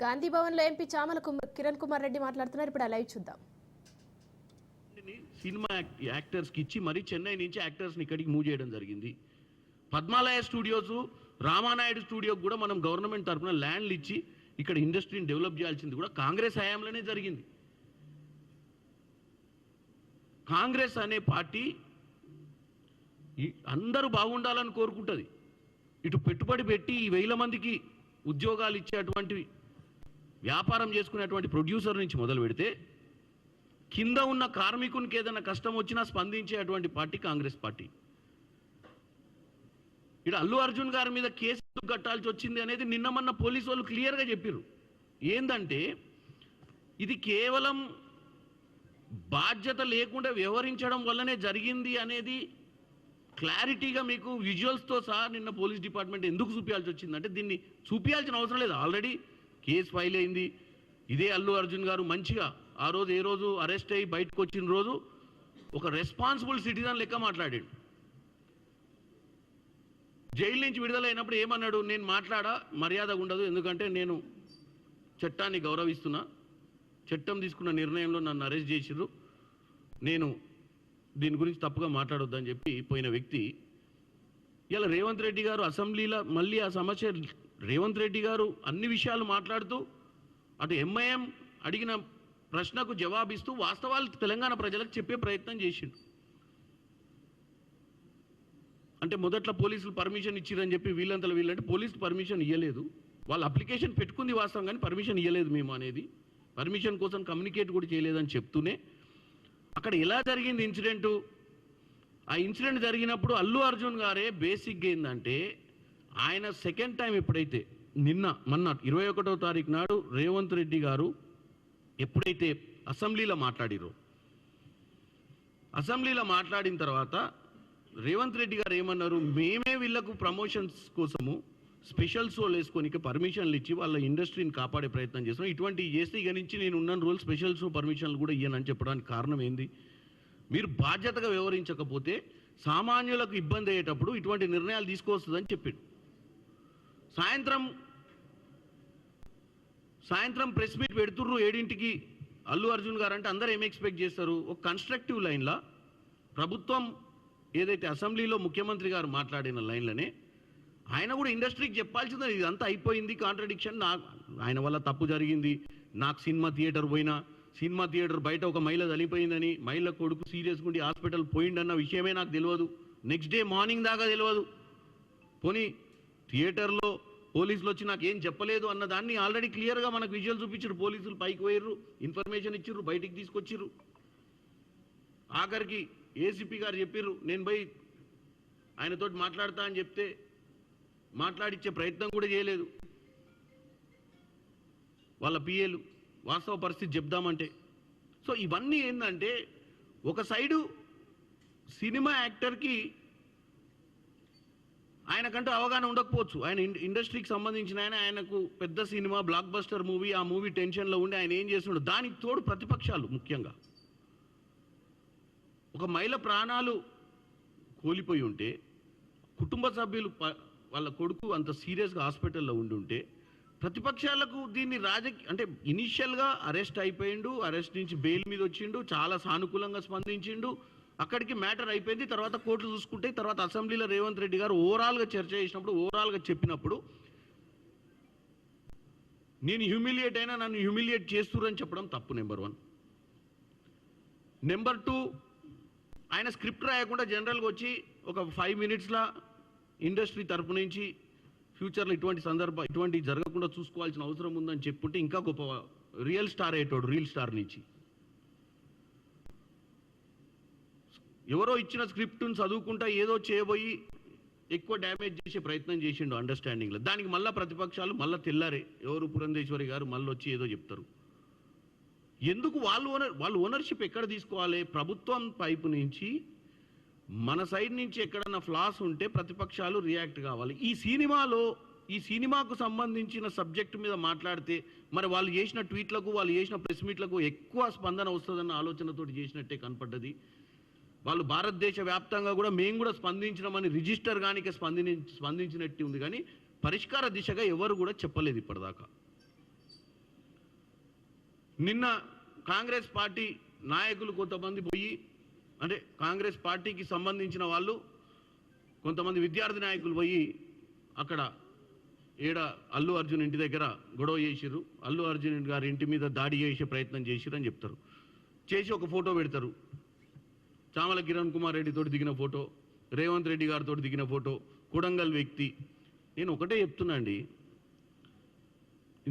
గాంధీ భవన్లో ఎంపీ చామల కిరణ్ కుమార్ రెడ్డి మాట్లాడుతున్నారు. ఇప్పుడు లైవ్ చూద్దాం. సినిమా యాక్టర్స్కి ఇచ్చి మరి చెన్నై నుంచి యాక్టర్స్ని ఇక్కడికి మూవ్ చేయడం జరిగింది. పద్మాలయ స్టూడియోస్, రామానాయుడు స్టూడియోకి కూడా మనం గవర్నమెంట్ తరఫున ల్యాండ్లు ఇచ్చి ఇక్కడ ఇండస్ట్రీని డెవలప్ చేయాల్సింది కూడా కాంగ్రెస్ హయాంలోనే జరిగింది. కాంగ్రెస్ అనే పార్టీ అందరూ బాగుండాలని కోరుకుంటుంది. ఇటు పెట్టుబడి పెట్టి ఈ 1000 మందికి ఉద్యోగాలు ఇచ్చేటువంటి వ్యాపారం చేసుకునేటువంటి ప్రొడ్యూసర్ నుంచి మొదలు పెడితే కింద ఉన్న కార్మికునికి ఏదైనా కష్టం వచ్చినా స్పందించేటువంటి పార్టీ కాంగ్రెస్ పార్టీ. ఇక్కడ అల్లు అర్జున్ గారి మీద కేసు కట్టాల్సి వచ్చింది అనేది నిన్న మొన్న పోలీసు వాళ్ళు క్లియర్గా చెప్పారు. ఏంటంటే ఇది కేవలం బాధ్యత లేకుండా వ్యవహరించడం వల్లనే జరిగింది అనేది క్లారిటీగా మీకు విజువల్స్తో సహా నిన్న పోలీస్ డిపార్ట్మెంట్ ఎందుకు చూపించాల్సి వచ్చిందంటే దీన్ని చూపించాల్సిన అవసరం లేదు. ఆల్రెడీ కేసు ఫైల్ అయింది. ఇదే అల్లు అర్జున్ గారు మంచిగా ఆ రోజు ఏ రోజు అరెస్ట్ అయ్యి బయటకు వచ్చిన రోజు ఒక రెస్పాన్సిబుల్ సిటిజన్ లెక్క మాట్లాడాడు. జైలు నుంచి విడుదలైనప్పుడు ఏమన్నాడు, నేను మాట్లాడా మర్యాదగా ఉండదు, ఎందుకంటే నేను చట్టాన్ని గౌరవిస్తున్నా, చట్టం తీసుకున్న నిర్ణయంలో నన్ను అరెస్ట్ చేసిర్రు, నేను దీని గురించి తప్పుగా మాట్లాడొద్దని చెప్పి పోయిన వ్యక్తి ఇలా రేవంత్ రెడ్డి గారు అసెంబ్లీలో మళ్ళీ ఆ సమస్య రేవంత్ రెడ్డి గారు అన్ని విషయాలు మాట్లాడుతూ అటు ఎంఐఎం అడిగిన ప్రశ్నకు జవాబిస్తూ వాస్తవాలు తెలంగాణ ప్రజలకు చెప్పే ప్రయత్నం చేసిండు. అంటే మొదట్లో పోలీసులు పర్మిషన్ ఇచ్చిరని చెప్పి వీళ్ళంటే పోలీసులు పర్మిషన్ ఇవ్వలేదు, వాళ్ళు అప్లికేషన్ పెట్టుకుంది వాస్తవం కానీ పర్మిషన్ ఇవ్వలేదు మేము అనేది, పర్మిషన్ కోసం కమ్యూనికేట్ కూడా చేయలేదని చెప్తూనే అక్కడ ఎలా జరిగింది ఇన్సిడెంటు. ఆ ఇన్సిడెంట్ జరిగినప్పుడు అల్లు అర్జున్ గారే బేసిక్గా ఏంటంటే ఆయన సెకండ్ టైం ఎప్పుడైతే మొన్న 21వ తారీఖు నాడు రేవంత్ రెడ్డి గారు ఎప్పుడైతే అసెంబ్లీలో మాట్లాడిరో, అసెంబ్లీలో మాట్లాడిన తర్వాత రేవంత్ రెడ్డి గారు ఏమన్నారు, మేమే వీళ్ళకు ప్రమోషన్స్ కోసము స్పెషల్ షోలు వేసుకొని పర్మిషన్లు ఇచ్చి వాళ్ళ ఇండస్ట్రీని కాపాడే ప్రయత్నం చేస్తున్నాం, ఇటువంటి చేస్తే ఇక నుంచి నేను ఉన్న రోజులు స్పెషల్ షో పర్మిషన్లు కూడా ఇయ్యనని చెప్పడానికి కారణం ఏంది, మీరు బాధ్యతగా వ్యవహరించకపోతే సామాన్యులకు ఇబ్బంది అయ్యేటప్పుడు ఇటువంటి నిర్ణయాలు తీసుకొస్తుందని చెప్పాడు. సాయంత్రం ప్రెస్ మీట్ పెడుతుర్రు 7ంటికి అల్లు అర్జున్ గారు. అంటే అందరూ ఏం ఎక్స్పెక్ట్ చేస్తారు, ఒక కన్స్ట్రక్టివ్ లైన్లో ప్రభుత్వం ఏదైతే అసెంబ్లీలో ముఖ్యమంత్రి గారు మాట్లాడిన లైన్లనే ఆయన కూడా ఇండస్ట్రీకి చెప్పాల్సిందే, ఇదంతా అయిపోయింది కాంట్రడిక్షన్, ఆయన వల్ల తప్పు జరిగింది, నాకు సినిమా థియేటర్ పోయినా సినిమా థియేటర్ బయట ఒక మహిళ చనిపోయిందని, మహిళ కొడుకు సీరియస్గా ఉండి హాస్పిటల్ పోయిండన్న విషయమే నాకు తెలియదు, నెక్స్ట్ డే మార్నింగ్ దాకా తెలియదు, పోనీ థియేటర్లో పోలీసులు వచ్చి నాకు ఏం చెప్పలేదు అన్న దాన్ని ఆల్రెడీ క్లియర్గా మనకు విజువల్ చూపించారు. పోలీసులు పైకి పోయిర్రు, ఇన్ఫర్మేషన్ ఇచ్చిర్రు, బయటికి తీసుకొచ్చిర్రు. ఆఖరికి ఏసీపీ గారు చెప్పిర్రు నేను పోయి ఆయనతోటి మాట్లాడతా అని చెప్తే మాట్లాడిచ్చే ప్రయత్నం కూడా చేయలేదు వాళ్ళ పిఏలు, వాస్తవ పరిస్థితి చెప్దామంటే. సో ఇవన్నీ ఏంటంటే ఒక సైడు సినిమా యాక్టర్కి ఆయనకంటూ అవగాహన ఉండకపోవచ్చు, ఆయన ఇండస్ట్రీకి సంబంధించిన ఆయనకు పెద్ద సినిమా బ్లాక్ బస్టర్ మూవీ, ఆ మూవీ టెన్షన్లో ఉండి ఆయన ఏం చేస్తున్నాడు, దానికి తోడు ప్రతిపక్షాలు ముఖ్యంగా ఒక మహిళ ప్రాణాలు కోల్పోయి ఉంటే కుటుంబ సభ్యులు వాళ్ళ కొడుకు అంత సీరియస్గా హాస్పిటల్లో ఉంటే ప్రతిపక్షాలకు దీన్ని అంటే ఇనీషియల్గా అరెస్ట్ అయిపోయిండు, అరెస్ట్ నుంచి బెయిల్ మీద వచ్చిండు, చాలా సానుకూలంగా స్పందించిండు, అక్కడికి మ్యాటర్ అయిపోయింది. తర్వాత కోర్టులు చూసుకుంటే తర్వాత అసెంబ్లీలో రేవంత్ రెడ్డి గారు ఓవరాల్గా చర్చ చేసినప్పుడు ఓవరాల్గా చెప్పినప్పుడు నేను హ్యూమిలియేట్ అయినా నన్ను హ్యూమిలియేట్ చేస్తురని చెప్పడం తప్పు. నెంబర్ 1. నెంబర్ 2, ఆయన స్క్రిప్ట్ రాయకుండా జనరల్గా వచ్చి ఒక 5 మినిట్స్లో ఇండస్ట్రీ తరపు నుంచి ఫ్యూచర్లో ఇటువంటి జరగకుండా చూసుకోవాల్సిన అవసరం ఉందని చెప్పుంటే ఇంకా గొప్ప రియల్ స్టార్ అయ్యేటోడు. రియల్ స్టార్ నుంచి ఎవరో ఇచ్చిన స్క్రిప్ట్ను చదువుకుంటా ఏదో చేయబోయి ఎక్కువ డ్యామేజ్ చేసే ప్రయత్నం చేసిండు అండర్స్టాండింగ్లో. దానికి మళ్ళీ ప్రతిపక్షాలు మళ్ళీ తెల్లారే ఎవరు పురంధేశ్వరి గారు మళ్ళీ వచ్చి ఏదో చెప్తారు. ఎందుకు వాళ్ళు ఓనర్షిప్ ఎక్కడ తీసుకోవాలి, ప్రభుత్వం వైపు నుంచి మన సైడ్ నుంచి ఎక్కడన్నా ఫ్లాస్ ఉంటే ప్రతిపక్షాలు రియాక్ట్ కావాలి. ఈ సినిమాకు సంబంధించిన సబ్జెక్టు మీద మాట్లాడితే మరి వాళ్ళు చేసిన ట్వీట్లకు వాళ్ళు చేసిన ప్రెస్ మీట్లకు ఎక్కువ స్పందన వస్తుందన్న ఆలోచనతో చేసినట్టే కనపడ్డది. వాళ్ళు భారతదేశ వ్యాప్తంగా కూడా మేము కూడా స్పందించినామని రిజిస్టర్ కానికే స్పందించినట్టు ఉంది, కానీ పరిష్కార దిశగా ఎవరు కూడా చెప్పలేదు ఇప్పటిదాకా. నిన్న కాంగ్రెస్ పార్టీ నాయకులు కొంతమంది పోయి, అంటే కాంగ్రెస్ పార్టీకి సంబంధించిన వాళ్ళు కొంతమంది విద్యార్థి నాయకులు పోయి అక్కడ అల్లు అర్జున్ ఇంటి దగ్గర గొడవ చేసిర్రు, అల్లు అర్జున్ గారి ఇంటి మీద దాడి చేసే ప్రయత్నం చేసిర్రు అని చెప్తారు. చేసి ఒక ఫోటో పెడతారు. చామల కిరణ్ కుమార్ రెడ్డి తోటి దిగిన ఫోటో, రేవంత్ రెడ్డి గారితో దిగిన ఫోటో, కొడంగల్ వ్యక్తి. నేను ఒకటే చెప్తున్నా అండి,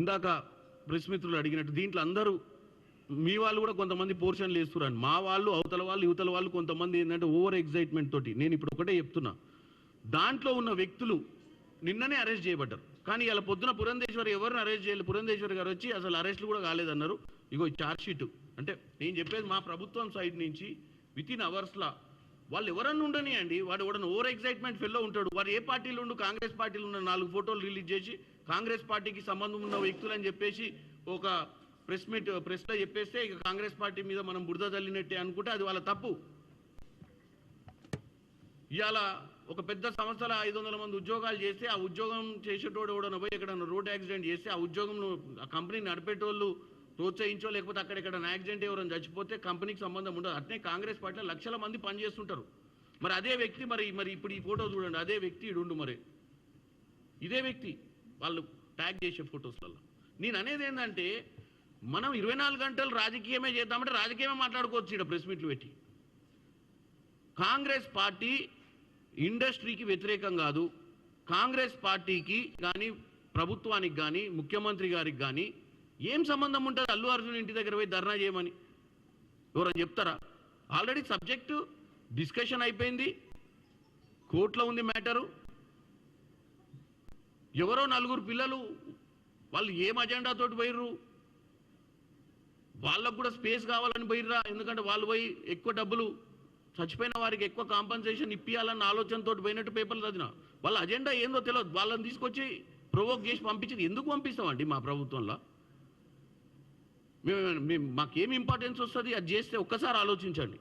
ఇందాక ప్రెస్ మిత్రులు అడిగినట్టు దీంట్లో అందరూ మీ వాళ్ళు కూడా కొంతమంది పోర్షన్లు వేస్తున్నారు. మా వాళ్ళు, అవతల వాళ్ళు, యువతల వాళ్ళు కొంతమంది ఏంటంటే ఓవర్ ఎగ్జైట్మెంట్ తోటి. నేను ఇప్పుడు ఒకటే చెప్తున్నా, దాంట్లో ఉన్న వ్యక్తులు నిన్ననే అరెస్ట్ చేయబడ్డారు. కానీ ఇలా పొద్దున పురంధేశ్వరి ఎవరిని అరెస్ట్ చేయలేదు. పురంధేశ్వరి గారు వచ్చి అసలు అరెస్టులు కూడా కాలేదన్నారు. ఇగో ఛార్జ్ షీట్. అంటే నేను చెప్పేది మా ప్రభుత్వం సైడ్ నుంచి విత్ ఇన్ అవర్స్లా వాళ్ళు ఎవరన్నా ఉండని అండి, వాడు ఎవడన్నా ఓవర్ ఎగ్జైట్మెంట్ ఫెల్లో ఉంటాడు. వాడు ఏ పార్టీలో ఉండు, కాంగ్రెస్ పార్టీలో ఉన్న 4 ఫోటోలు రిలీజ్ చేసి కాంగ్రెస్ పార్టీకి సంబంధం ఉన్న వ్యక్తులు అని చెప్పేసి ఒక ప్రెస్లో చెప్పేస్తే ఇక కాంగ్రెస్ పార్టీ మీద మనం బురద తల్లినట్టే అనుకుంటే అది వాళ్ళ తప్పు. ఇవాళ ఒక పెద్ద సంస్థల 500 మంది ఉద్యోగాలు చేస్తే ఆ ఉద్యోగం చేసేటోడు ఎవడన్నా పోయి ఎక్కడన్నా రోడ్ యాక్సిడెంట్ చేస్తే ఆ ఉద్యోగంలో ఆ కంపెనీ నడిపేటోళ్ళు ప్రోత్సహించో, లేకపోతే అక్కడెక్కడ యాక్సిడెంట్ ఎవరైనా చచ్చిపోతే కంపెనీకి సంబంధం ఉండదు. అట్నే కాంగ్రెస్ పార్టీలో లక్షల మంది పనిచేస్తుంటారు. మరి అదే వ్యక్తి మరి ఇప్పుడు ఈ ఫోటో చూడండి, అదే వ్యక్తి ఇడుండు, మరి ఇదే వ్యక్తి వాళ్ళు ట్యాగ్ చేసే ఫొటోస్లలో. నేను అనేది ఏంటంటే మనం 24 గంటలు రాజకీయమే చేద్దామంటే రాజకీయమే మాట్లాడుకోవచ్చు. ఇక్కడ ప్రెస్ మీట్లు పెట్టి కాంగ్రెస్ పార్టీ ఇండస్ట్రీకి వ్యతిరేకం కాదు. కాంగ్రెస్ పార్టీకి కానీ ప్రభుత్వానికి కానీ ముఖ్యమంత్రి గారికి కానీ ఏం సంబంధం ఉంటుంది అల్లు అర్జున్ ఇంటి దగ్గర పోయి ధర్నా చేయమని? ఎవరైనా చెప్తారా? ఆల్రెడీ సబ్జెక్టు డిస్కషన్ అయిపోయింది, కోర్టులో ఉంది మ్యాటరు. ఎవరో 4 పిల్లలు వాళ్ళు ఏం అజెండాతోటి పోయిర్రు, వాళ్ళకు కూడా స్పేస్ కావాలని పోయిర్రా? ఎందుకంటే వాళ్ళు పోయి ఎక్కువ డబ్బులు చచ్చిపోయిన వారికి ఎక్కువ కాంపన్సేషన్ ఇప్పియాలన్న ఆలోచనతో పోయినట్టు పేపర్లు చదివిన. వాళ్ళ అజెండా ఏందో తెలియదు. వాళ్ళని తీసుకొచ్చి ప్రొవోక్ చేసి పంపించింది. ఎందుకు పంపిస్తామండి మా ప్రభుత్వంలో? మాకేం ఇంపార్టెన్స్ వస్తుంది అది చేస్తే? ఒక్కసారి ఆలోచించండి.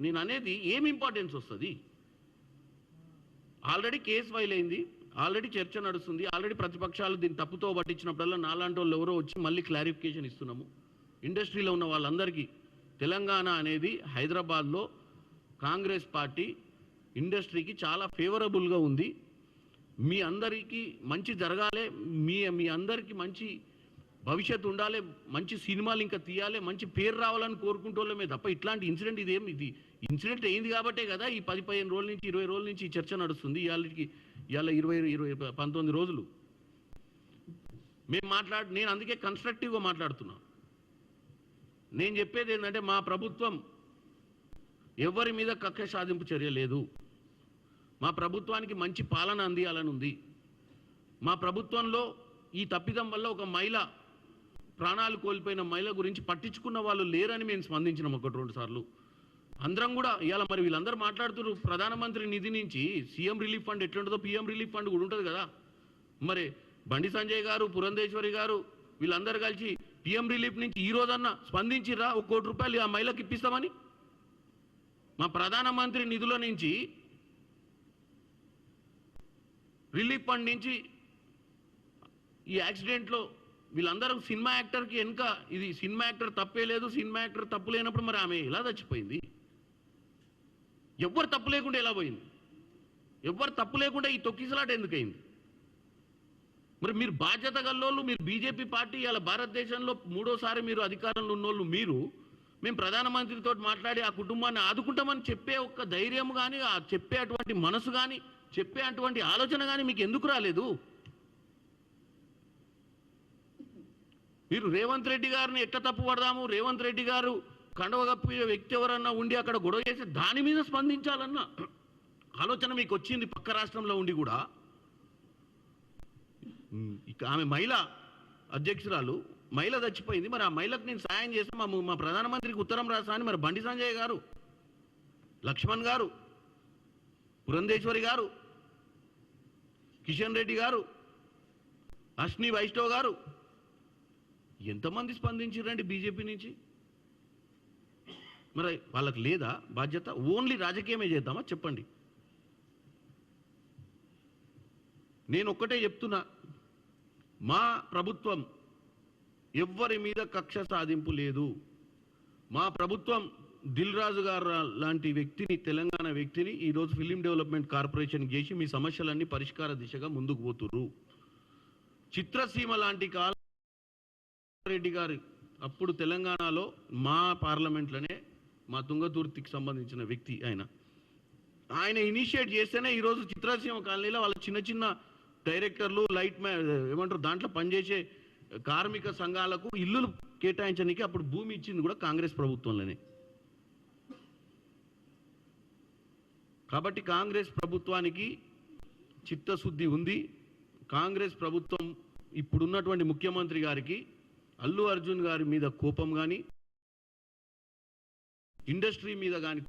నేను అనేది ఏం ఇంపార్టెన్స్ వస్తుంది? ఆల్రెడీ కేసు ఫైల్ అయింది, ఆల్రెడీ చర్చ నడుస్తుంది, ఆల్రెడీ ప్రతిపక్షాలు దీన్ని తప్పుతో పట్టించినప్పుడల్లా నాలాంటి వాళ్ళు ఎవరో వచ్చి మళ్ళీ క్లారిఫికేషన్ ఇస్తున్నాము. ఇండస్ట్రీలో ఉన్న వాళ్ళందరికీ తెలంగాణ అనేది హైదరాబాద్లో కాంగ్రెస్ పార్టీ ఇండస్ట్రీకి చాలా ఫేవరబుల్గా ఉంది. మీ అందరికీ మంచి జరగాలి, మీ అందరికీ మంచి భవిష్యత్తు ఉండాలి, మంచి సినిమాలు ఇంకా తీయాలి, మంచి పేరు రావాలని కోరుకుంటోళ్ళమే తప్ప ఇట్లాంటి ఇన్సిడెంట్ ఇది ఇన్సిడెంట్ అయింది కాబట్టే కదా ఈ 10-15 రోజుల నుంచి 20 రోజుల నుంచి ఈ చర్చ నడుస్తుంది. ఇవాళ 19 రోజులు నేను అందుకే కన్స్ట్రక్టివ్గా మాట్లాడుతున్నా. నేను చెప్పేది ఏంటంటే మా ప్రభుత్వం ఎవరి మీద కక్ష సాధింపు చర్య లేదు. మా ప్రభుత్వానికి మంచి పాలన అందియాలని ఉంది. మా ప్రభుత్వంలో ఈ తప్పిదం వల్ల ఒక మహిళ ప్రాణాలు కోల్పోయిన మహిళ గురించి పట్టించుకున్న వాళ్ళు లేరని మేము స్పందించినాం 1-2 సార్లు. అందరం కూడా ఇవాళ మరి వీళ్ళందరూ మాట్లాడుతున్నారు ప్రధానమంత్రి నిధి నుంచి సీఎం రిలీఫ్ ఫండ్ ఎట్లుంటుందో పీఎం రిలీఫ్ ఫండ్ కూడా ఉంటుంది కదా. మరి బండి సంజయ్ గారు, పురంధేశ్వరి గారు వీళ్ళందరూ కలిసి పీఎం రిలీఫ్ నుంచి ఈ రోజన్నా స్పందించిరా 1 కోటి రూపాయలు ఆ మహిళకి ఇప్పిస్తామని? మా ప్రధానమంత్రి నిధుల నుంచి రిలీఫ్ ఫండ్ నుంచి ఈ యాక్సిడెంట్లో వీళ్ళందరూ సినిమా యాక్టర్కి వెనుక ఇది సినిమా యాక్టర్ తప్పే లేదు, సినిమా యాక్టర్ తప్పు లేనప్పుడు మరి ఆమె ఎలా చచ్చిపోయింది? ఎవ్వరు తప్పు లేకుండా ఎలా పోయింది? ఎవ్వరు తప్పు లేకుండా ఈ తొక్కిసలాట ఎందుకయింది? మరి మీరు బాధ్యత గల్లోళ్ళు, మీరు బీజేపీ పార్టీ ఇలా భారతదేశంలో 3వ సారి మీరు అధికారంలో ఉన్నోళ్ళు, మేము ప్రధానమంత్రితో మాట్లాడి ఆ కుటుంబాన్ని ఆదుకుంటామని చెప్పే ఒక్క ధైర్యం కానీ, ఆ చెప్పే అటువంటి మనసు కానీ, చెప్పే అటువంటి ఆలోచన కానీ మీకు ఎందుకు రాలేదు? మీరు రేవంత్ రెడ్డి గారిని ఎట్లా తప్పు పడదాము, రేవంత్ రెడ్డి గారు కండవ కప్పే వ్యక్తి ఎవరన్నా ఉండి అక్కడ గొడవ చేసి దాని మీద స్పందించాలన్న ఆలోచన మీకు వచ్చింది పక్క రాష్ట్రంలో ఉండి కూడా. ఇక ఆమె మహిళా అధ్యక్షురాలు, మహిళ చచ్చిపోయింది. మరి ఆ మహిళకు నేను సాయం చేసి మా ప్రధానమంత్రికి ఉత్తరం రాసా అని మరి బండి సంజయ్ గారు, లక్ష్మణ్ గారు, పురంధేశ్వరి గారు, కిషన్ రెడ్డి గారు, అశ్ని వైష్ణవ్ గారు ఎంతమంది స్పందించారండి బీజేపీ నుంచి? మరి వాళ్ళకి లేదా బాధ్యత? ఓన్లీ రాజకీయమే చేద్దామా చెప్పండి? నేను ఒక్కటే చెప్తున్నా, మా ప్రభుత్వం ఎవ్వరి మీద కక్ష సాధింపు లేదు. మా ప్రభుత్వం దిల్ రాజు గారు లాంటి వ్యక్తిని, తెలంగాణ వ్యక్తిని ఈరోజు ఫిలిం డెవలప్మెంట్ కార్పొరేషన్ చేసి మీ సమస్యలన్నీ పరిష్కార దిశగా ముందుకు పోతుర్రు. చిత్రసీమ లాంటి రెడ్డి గారు అప్పుడు తెలంగాణలో మా పార్లమెంట్లోనే, మా తుంగతుర్తికి సంబంధించిన వ్యక్తి ఆయన ఇనిషియేట్ చేస్తేనే ఈరోజు చిత్రసీమ కాలనీలో వాళ్ళ చిన్న చిన్న డైరెక్టర్లు, లైట్ ఏమంటారు దాంట్లో పనిచేసే కార్మిక సంఘాలకు ఇల్లులు కేటాయించడానికి అప్పుడు భూమి ఇచ్చింది కూడా కాంగ్రెస్ ప్రభుత్వంలోనే. కాబట్టి కాంగ్రెస్ ప్రభుత్వానికి చిత్తశుద్ధి ఉంది. కాంగ్రెస్ ప్రభుత్వం ఇప్పుడున్నటువంటి ముఖ్యమంత్రి గారికి అల్లు అర్జున్ గారి మీద కోపం కానీ, ఇండస్ట్రీ మీద కానీ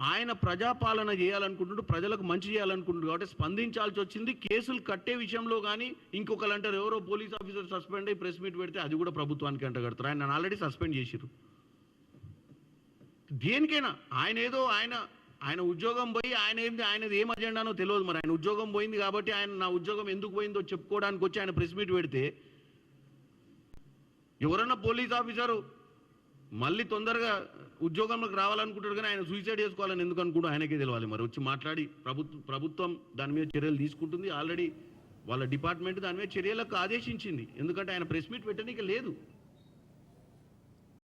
ఆయన ప్రజాపాలన చేయాలనుకుంటున్నాడు, ప్రజలకు మంచి చేయాలనుకుంటున్నాడు కాబట్టి స్పందించాల్సి వచ్చింది. కేసులు కట్టే విషయంలో కానీ ఇంకొకరు అంటారు ఎవరో పోలీస్ ఆఫీసర్ సస్పెండ్ అయ్యి ప్రెస్ మీట్ పెడితే అది కూడా ప్రభుత్వానికి అంటగడతారు. ఆయన ఆల్రెడీ సస్పెండ్ చేసిరు. దేనికైనా ఆయన ఉద్యోగం పోయి ఆయనది ఏం అజెండానో తెలియదు. మరి ఆయన ఉద్యోగం పోయింది కాబట్టి నా ఉద్యోగం ఎందుకు పోయిందో చెప్పుకోవడానికి వచ్చి ఆయన ప్రెస్ మీట్ పెడితే ఎవరన్నా పోలీస్ ఆఫీసరు మళ్ళీ తొందరగా ఉద్యోగంలోకి రావాలనుకుంటారు కానీ ఆయన సూసైడ్ చేసుకోవాలని ఎందుకు అనుకుంటూ ఆయనకే తెలియాలి. మరి వచ్చి మాట్లాడి ప్రభుత్వం దాని మీద చర్యలు తీసుకుంటుంది. ఆల్రెడీ వాళ్ళ డిపార్ట్మెంట్ దాని మీద చర్యలకు ఆదేశించింది. ఎందుకంటే ఆయన ప్రెస్ మీట్ పెట్టడానికి లేదు.